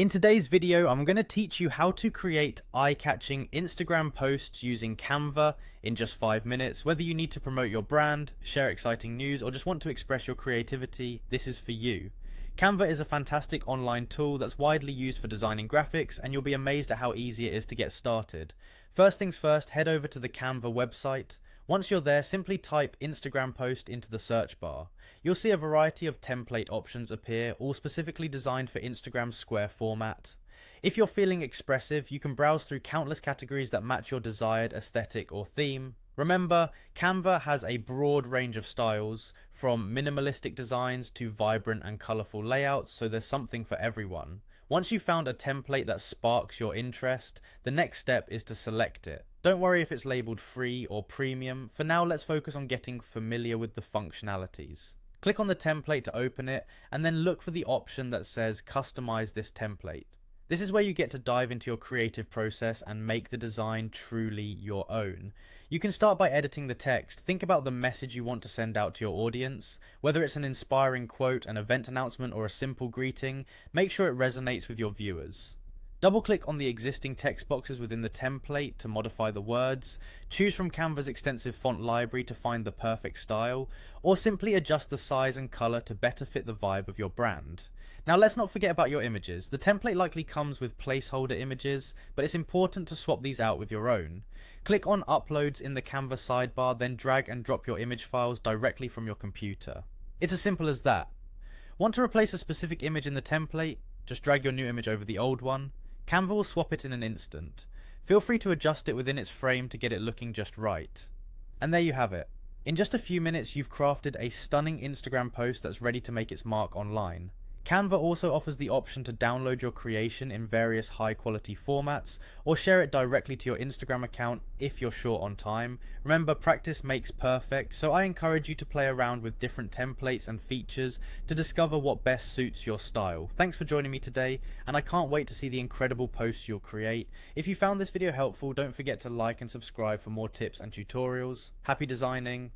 In today's video, I'm going to teach you how to create eye-catching Instagram posts using Canva in just 5 minutes. Whether you need to promote your brand, share exciting news, or just want to express your creativity, this is for you. Canva is a fantastic online tool that's widely used for designing graphics, and you'll be amazed at how easy it is to get started. First things first, head over to the Canva website. Once you're there, simply type Instagram post into the search bar. You'll see a variety of template options appear, all specifically designed for Instagram's square format. If you're feeling expressive, you can browse through countless categories that match your desired aesthetic or theme. Remember, Canva has a broad range of styles, from minimalistic designs to vibrant and colourful layouts, so there's something for everyone. Once you've found a template that sparks your interest, the next step is to select it. Don't worry if it's labelled free or premium. For now, let's focus on getting familiar with the functionalities. Click on the template to open it, and then look for the option that says customize this template. This is where you get to dive into your creative process and make the design truly your own. You can start by editing the text. Think about the message you want to send out to your audience. Whether it's an inspiring quote, an event announcement, or a simple greeting, make sure it resonates with your viewers. Double-click on the existing text boxes within the template to modify the words, choose from Canva's extensive font library to find the perfect style, or simply adjust the size and colour to better fit the vibe of your brand. Now let's not forget about your images. The template likely comes with placeholder images, but it's important to swap these out with your own. Click on Uploads in the Canva sidebar, then drag and drop your image files directly from your computer. It's as simple as that. Want to replace a specific image in the template? Just drag your new image over the old one. Canva will swap it in an instant. Feel free to adjust it within its frame to get it looking just right. And there you have it. In just a few minutes, you've crafted a stunning Instagram post that's ready to make its mark online. Canva also offers the option to download your creation in various high quality formats, or share it directly to your Instagram account if you're short on time. Remember, practice makes perfect, so I encourage you to play around with different templates and features to discover what best suits your style. Thanks for joining me today, and I can't wait to see the incredible posts you'll create. If you found this video helpful, don't forget to like and subscribe for more tips and tutorials. Happy designing!